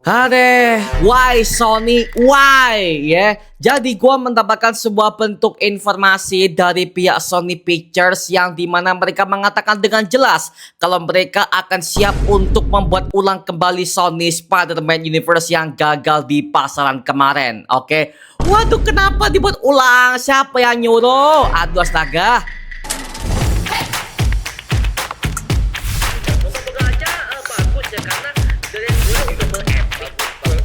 Adeh, why Sony? Why? Ya, jadi gua mendapatkan sebuah bentuk informasi dari pihak Sony Pictures yang dimana mereka mengatakan dengan jelas kalau mereka akan siap untuk membuat ulang kembali Sony Spider-Man Universe yang gagal di pasaran kemarin. Oke, waduh, kenapa dibuat ulang? Siapa yang nyuruh? Aduh, astaga. Moga-moga aja bagus ya, karena dari dulu udah berepic.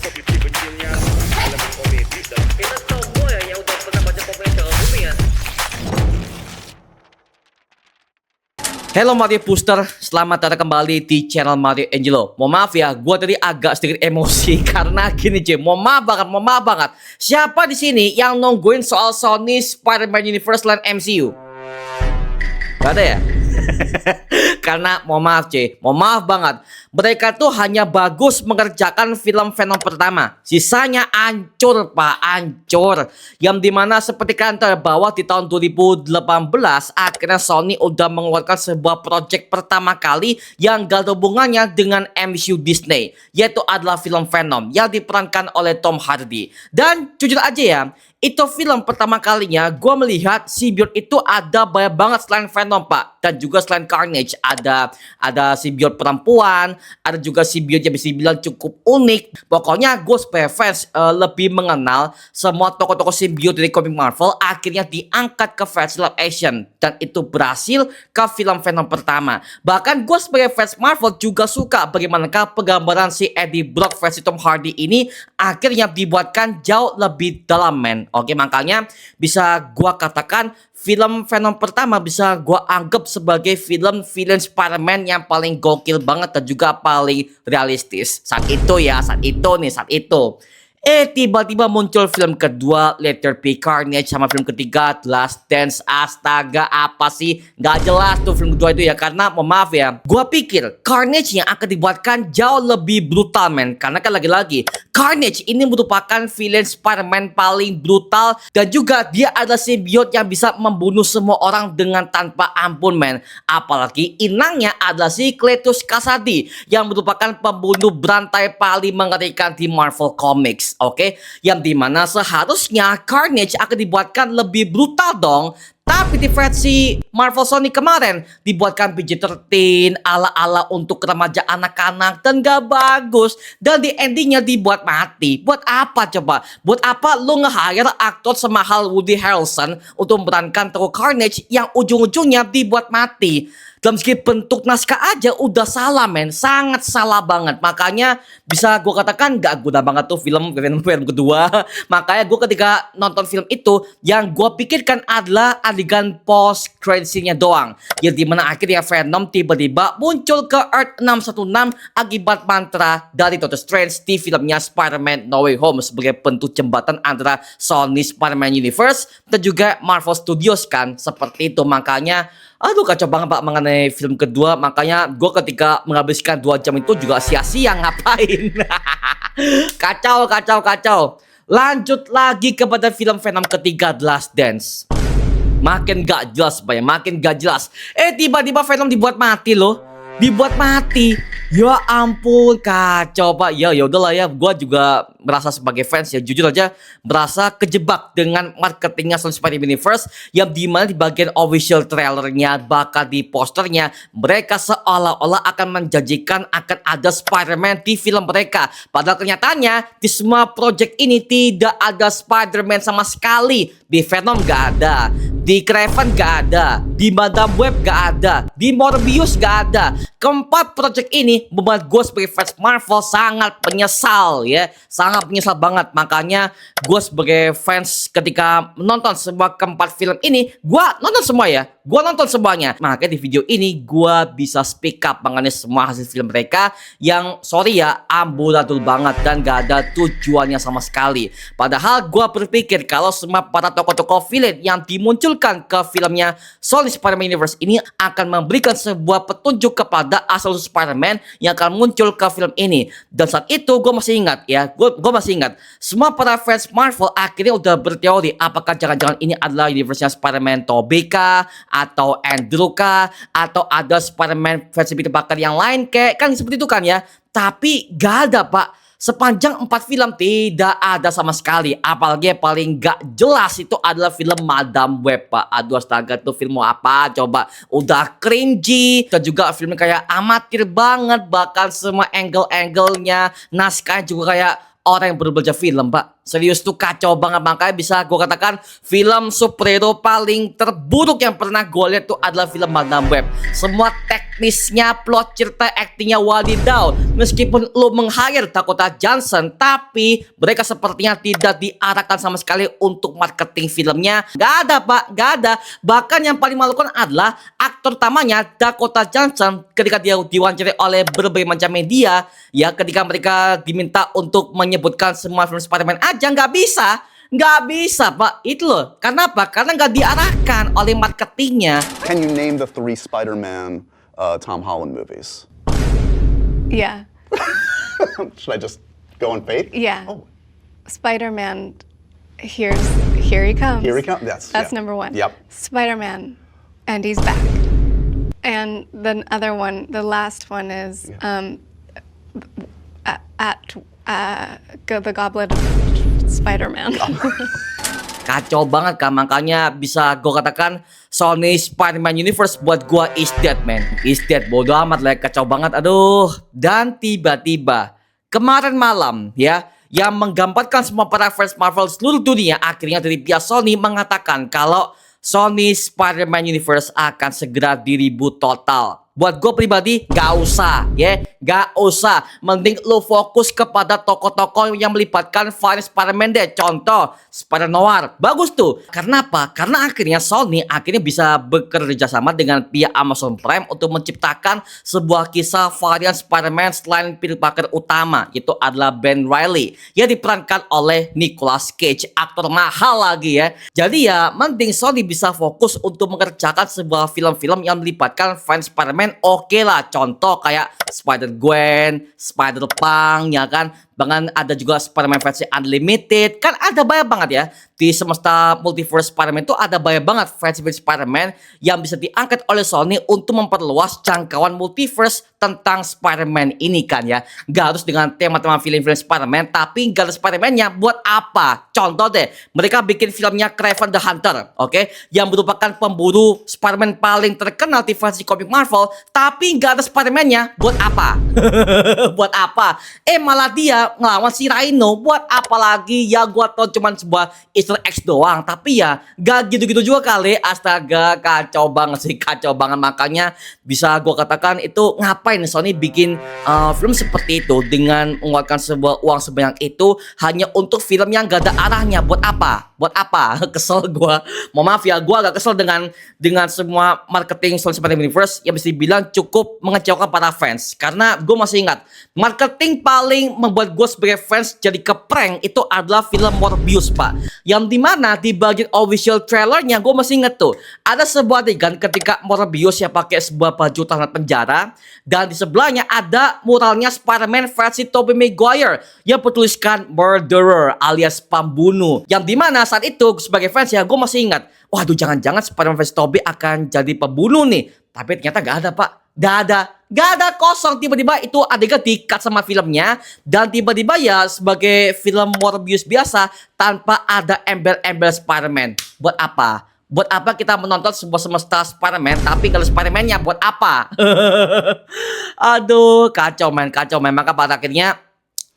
Seperti bencinnya elemen komedi dan Kita semua ya yang udah pernah baca komik Jawa Bumi ya. Hello Mario Booster, selamat datang kembali di channel Mario Angelo. Mohon maaf ya, gua tadi agak sedikit emosi karena gini cuy, mohon maaf banget. Siapa di sini yang nungguin soal Sony Spider-Man Universe dan MCU? Gak ada ya? Karena mohon maaf cuy, mohon maaf banget. Mereka tuh hanya bagus mengerjakan film Venom pertama. Sisanya hancur pak, hancur. Yang dimana seperti kalian tahu bahwa di tahun 2018 akhirnya Sony udah mengeluarkan sebuah project pertama kali yang gak ada hubungannya dengan MCU Disney, yaitu adalah film Venom yang diperankan oleh Tom Hardy. Dan jujur aja ya, itu film pertama kalinya gue melihat symbiote itu ada banyak banget selain Venom pak, dan juga selain Carnage ada symbiote perempuan, ada juga symbiote yang bisa dibilang cukup unik. Pokoknya gue sebagai fans lebih mengenal semua tokoh-tokoh symbiote dari komik Marvel akhirnya diangkat ke versi live action, dan itu berhasil ke film Venom pertama. Bahkan gue sebagai fans Marvel juga suka bagaimana penggambaran si Eddie Brock versi Tom Hardy ini akhirnya dibuatkan jauh lebih dalam men. Oke, makanya bisa gua katakan film Venom pertama bisa gua anggap sebagai film villain Spider-Man yang paling gokil banget dan juga paling realistis saat itu ya, saat itu. Tiba-tiba muncul film kedua, Letter P Carnage, sama film ketiga The Last Dance. Astaga, apa sih? Gak jelas tuh film kedua itu ya, karena mohon maaf ya, gua pikir Carnage yang akan dibuatkan jauh lebih brutal men. Karena kan lagi-lagi Carnage ini merupakan villain Spider-Man paling brutal, dan juga dia adalah symbiote yang bisa membunuh semua orang dengan tanpa ampun men. Apalagi inangnya adalah si Cletus Kasady yang merupakan pembunuh berantai paling mengerikan di Marvel Comics. Oke, yang dimana seharusnya Carnage akan dibuatkan lebih brutal dong. Tapi di versi Marvel Sony kemarin dibuatkan PG-13 ala-ala untuk remaja anak-anak dan gak bagus. Dan di endingnya dibuat mati. Buat apa coba? Buat apa lu nge-hire aktor semahal Woody Harrelson untuk memerankan tokoh Carnage yang ujung-ujungnya dibuat mati? Dalam segi bentuk naskah aja udah salah men, sangat salah banget. Makanya bisa gue katakan gak guna banget tuh film kedua. Makanya gue ketika nonton film itu, yang gue pikirkan adalah adegan post credit scene-nya doang, yang dimana akhirnya Venom tiba-tiba muncul ke Earth 616 akibat mantra dari Doctor Strange di filmnya Spider-Man No Way Home sebagai bentuk jembatan antara Sony Spider-Man Universe dan juga Marvel Studios kan, seperti itu. Makanya aduh, kacau banget pak mengenai film kedua. Makanya gue ketika menghabiskan 2 jam itu juga sia-sia ngapain. Kacau. Lanjut lagi kepada film Venom ketiga, The Last Dance. Makin gak jelas pak ya, makin gak jelas. Tiba-tiba Venom dibuat mati loh. Dibuat mati. Ya ampun, kacau pak. Ya udahlah ya, gue juga merasa sebagai fans ya, jujur aja merasa kejebak dengan marketingnya Sony Spider-Man Universe, yang dimana di bagian official trailernya bahkan di posternya mereka seolah-olah akan menjanjikan akan ada Spider-Man di film mereka. Padahal kenyataannya di semua project ini tidak ada Spider-Man sama sekali. Di Venom gak ada, di Kraven gak ada, di Madam Web gak ada, di Morbius gak ada. Keempat project ini membuat gue sebagai fans Marvel sangat menyesal ya, sangat menyesal banget. Makanya gue sebagai fans ketika menonton semua keempat film ini, gue nonton semua ya, gue nonton semuanya. Makanya di video ini gue bisa speak up mengenai semua hasil film mereka yang sorry ya, amburadul banget dan gak ada tujuannya sama sekali. Padahal gue berpikir kalau semua para tokoh-tokoh villain yang dimunculkan ke filmnya Sony Spider-Man Universe ini akan memberikan sebuah petunjuk kepada asal Spider-Man yang akan muncul ke film ini. Dan saat itu gue masih ingat ya, gue masih ingat semua para fans Marvel akhirnya udah berteori apakah jangan-jangan ini adalah universe-nya Spider-Man Tobey kah, atau Andrew kah, atau ada Spider-Man versi Peter Parker yang lain kayak kan seperti itu kan ya. Tapi gak ada pak. sepanjang 4 film tidak ada sama sekali. Apalagi yang paling gak jelas itu adalah film Madam Web, Pak. Aduh astaga, tuh film mau apa coba. Udah cringy, dan juga filmnya kayak amatir banget. Bahkan semua angle-angle-nya, naskahnya juga kayak orang yang baru belajar film, Pak. Serius tuh kacau banget. Makanya bisa gue katakan film superhero paling terburuk yang pernah gue lihat tuh adalah film Madam Web. Semua teknisnya, plot cerita, aktingnya wadidaw. Meskipun lo meng-hire Dakota Johnson, tapi mereka sepertinya tidak diarahkan sama sekali untuk marketing filmnya. Gak ada, Pak, gak ada. Bahkan yang paling memalukan adalah aktor utamanya Dakota Johnson ketika dia diwawancarai oleh berbagai macam media, ya ketika mereka diminta untuk menyebutkan semua film Spider-Man aja nggak bisa Pak, itu loh. Karena apa? Karena nggak diarahkan oleh marketingnya. Can you name the 3 Spider-Man Tom Holland movies? Yeah. Should I just go on faith? Yeah. Oh, Spider-Man, here he comes. here he comes. That's yeah. number one. Yep. Spider-Man, and he's back. And the other one, the last one is the Goblet of Spider-Man. Kacau banget kan, makanya bisa gue katakan Sony Spider-Man Universe buat gue is dead, man. Is dead, bodo amat lah, kacau banget, aduh. Dan tiba-tiba kemarin malam ya, yang menggambarkan semua para fans Marvel seluruh dunia, akhirnya dari pihak Sony mengatakan kalau Sony Spider-Man Universe akan segera di-reboot total. Buat gue pribadi gak usah ya, gak usah. Mending lo fokus kepada tokoh-tokoh yang melibatkan varian Spider-Man deh. Contoh Spider-Noir, bagus tuh. Karena apa? Karena akhirnya Sony bisa bekerja sama dengan pihak Amazon Prime untuk menciptakan sebuah kisah varian Spider-Man selain Peter Parker utama, yaitu adalah Ben Reilly yang diperankan oleh Nicolas Cage, aktor mahal lagi ya. Jadi ya mending Sony bisa fokus untuk mengerjakan sebuah film-film yang melibatkan fans Spider-Man. Oke lah, contoh kayak Spider-Gwen, Spider-Punk, ya kan. Bahkan ada juga Spider-Man versi Unlimited. Kan ada banyak banget ya. Di semesta multiverse Spider-Man itu ada banyak banget versi Spider-Man yang bisa diangkat oleh Sony untuk memperluas jangkauan multiverse tentang Spider-Man ini kan ya. Gak harus dengan tema-tema film-film Spider-Man, tapi gak ada Spider-Man-nya. Buat apa? Contoh deh, mereka bikin filmnya Kraven the Hunter, oke? Yang merupakan pemburu Spider-Man paling terkenal di versi komik Marvel, tapi gak ada Spider-Man-nya. Buat apa? Buat apa? Malah dia ngelawan si Rhino. Buat apa lagi? Ya gua tau cuman sebuah Easter eggs doang, tapi ya gak gitu-gitu juga kali. Astaga, kacau banget sih, kacau banget. Makanya bisa gua katakan itu ngapain Sony bikin film seperti itu dengan mengeluarkan sebuah uang sebanyak itu hanya untuk film yang gak ada arahnya. Buat apa? Buat apa? Kesel gua. Mohon maaf ya, gua agak kesel dengan semua marketing Sony Spider-Man Universe yang bisa dibilang cukup mengecewakan para fans. Karena gue masih ingat, marketing paling membuat gue sebagai fans jadi keprank itu adalah film Morbius, Pak. Yang dimana di bagian official trailernya gue masih inget tuh, ada sebuah adegan ketika Morbius yang pakai sebuah baju tahanan penjara, dan di sebelahnya ada muralnya Spider-Man versi Tobey Maguire yang bertuliskan murderer alias pembunuh. Yang dimana saat itu sebagai fans ya gue masih ingat, waduh jangan-jangan Spider-Man versi Tobey akan jadi pembunuh nih. Tapi ternyata gak ada, Pak. Gak ada, kosong. Tiba-tiba itu adegan di-cut sama filmnya. Dan tiba-tiba ya sebagai film Morbius biasa tanpa ada embel-embel Spider-Man. Buat apa? Buat apa kita menonton sebuah semesta Spider-Man tapi kalau Spider-Man-nya buat apa? Aduh, kacau men. Maka pada akhirnya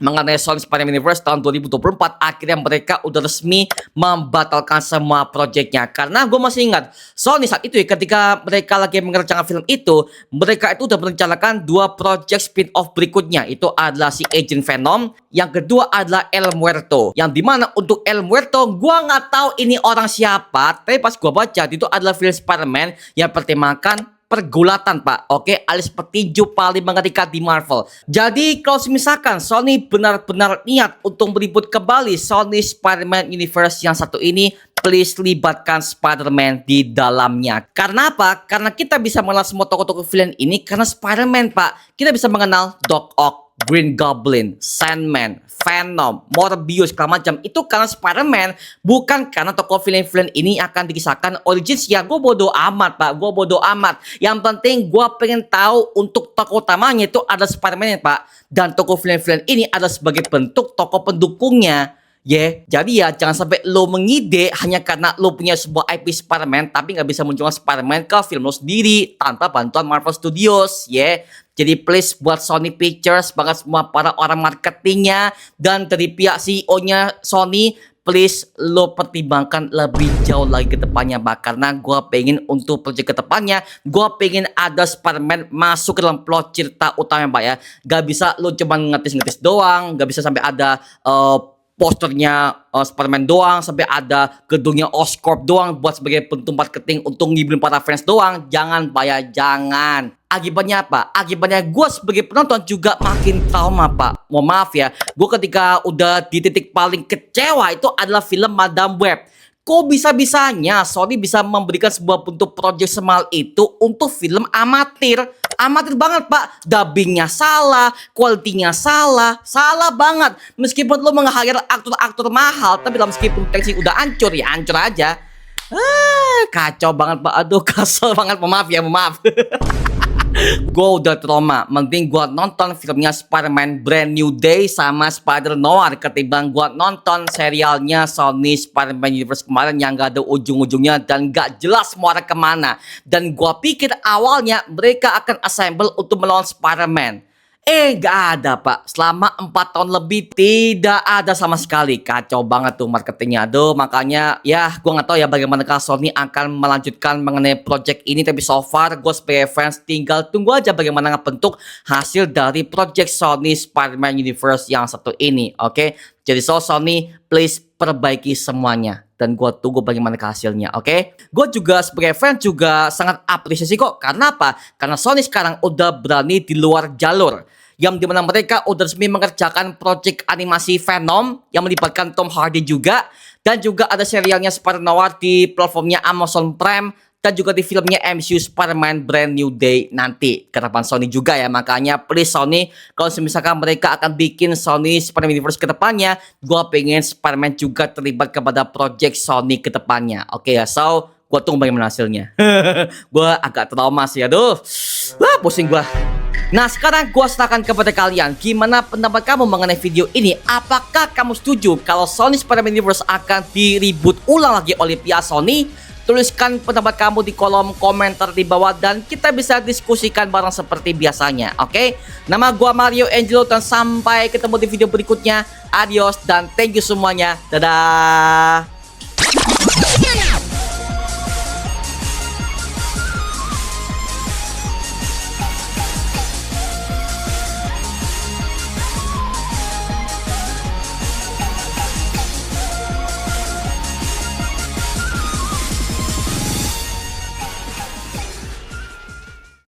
mengenai Sony Spider-Man Universe tahun 2024, akhirnya mereka udah resmi membatalkan semua proyeknya. Karena gue masih ingat Sony saat itu ya, ketika mereka lagi mengerjakan film itu, mereka itu udah merencanakan 2 proyek spin-off berikutnya. Itu adalah si Agent Venom, yang kedua adalah El Muerto. Yang dimana untuk El Muerto gue nggak tahu ini orang siapa, tapi pas gue baca itu adalah film Spider-Man yang bertemakan pergulatan, Pak. Oke, alias petinju paling mengerikan di Marvel. Jadi kalau misalkan Sony benar-benar niat untuk meribut kembali Sony Spider-Man Universe yang satu ini, please libatkan Spider-Man di dalamnya. Karena apa? Karena kita bisa mengenal semua tokoh-tokoh villain ini karena Spider-Man, Pak. Kita bisa mengenal Doc Ock, Green Goblin, Sandman, Venom, Morbius, segala macam. Itu karena Spider-Man, bukan karena tokoh villain-villain ini akan dikisahkan originsnya. Gue bodo amat, Pak. Gue bodo amat. Yang penting gue pengen tahu untuk tokoh utamanya itu ada Spider-Man, Pak. Dan tokoh villain-villain ini adalah sebagai bentuk tokoh pendukungnya. Jadi ya jangan sampai lo mengide hanya karena lo punya sebuah IP Spider-Man tapi nggak bisa munculkan Spider-Man ke film lo sendiri tanpa bantuan Marvel Studios, Jadi please buat Sony Pictures, banget semua para orang marketingnya dan dari pihak CEO-nya Sony, please lo pertimbangkan lebih jauh lagi ke depannya, Pak. Karena gue pengen untuk proyek ke depannya, gue pengen ada Spider-Man masuk ke dalam plot cerita utamanya, Pak ya. Gak bisa lo cuma ngetis-ngetis doang, gak bisa sampai ada posternya Spider-Man doang, sampai ada gedungnya Oscorp doang buat sebagai bentuk marketing untuk ngibulin para fans doang. Jangan, Pak ya, jangan. Akibatnya apa? Akibatnya gue sebagai penonton juga makin trauma, Pak. Mohon maaf ya, gue ketika udah di titik paling kecewa itu adalah film Madame Web. Kok bisa-bisanya Sony bisa memberikan sebuah bentuk project semal itu untuk film amatir? Amatir banget, Pak. Dubbingnya salah, kualitinya salah banget. Meskipun lo meng-hire aktor-aktor mahal, tapi dalam meskipun tensi udah hancur, ya hancur aja. Kacau banget, Pak. Aduh, kesel banget. Maaf ya, maaf. Gue udah trauma. Mending gue nonton filmnya Spider-Man Brand New Day sama Spider-Noir ketimbang gue nonton serialnya Sony Spider-Man Universe kemarin yang gak ada ujung-ujungnya dan gak jelas mau arah kemana. Dan gue pikir awalnya mereka akan assemble untuk melawan Spider-Man. Gak ada, Pak. Selama 4 tahun lebih tidak ada sama sekali. Kacau banget tuh marketingnya. Aduh, makanya ya gue gak tahu ya bagaimana Sony akan melanjutkan mengenai project ini. Tapi so far gue sebagai fans tinggal tunggu aja bagaimana ngebentuk hasil dari project Sony Spider-Man Universe yang satu ini. Oke, jadi Sony please perbaiki semuanya. Dan gue tunggu bagaimana hasilnya, oke? Gue juga sebagai fans juga sangat apresiasi kok. Karena apa? Karena Sony sekarang udah berani di luar jalur. Yang dimana mereka udah resmi mengerjakan proyek animasi Venom yang melibatkan Tom Hardy juga. Dan juga ada serialnya Spider-Noir di platformnya Amazon Prime. Dan juga di filmnya MCU Spider-Man Brand New Day nanti ke depan Sony juga ya. Makanya please Sony, kalau misalkan mereka akan bikin Sony Spider-Man Universe ke depannya, gue pengen Spider-Man juga terlibat kepada project Sony ke depannya. Oke ya, so gue tunggu bagaimana hasilnya. Gue agak trauma sih, aduh. Pusing gue. Nah sekarang gue serahkan kepada kalian. Gimana pendapat kamu mengenai video ini? Apakah kamu setuju kalau Sony Spider-Man Universe akan di-reboot ulang lagi oleh pihak Sony? Tuliskan pendapat kamu di kolom komentar di bawah dan kita bisa diskusikan bareng seperti biasanya, oke? Nama gua Mario Angelo dan sampai ketemu di video berikutnya. Adios dan thank you semuanya. Dadah.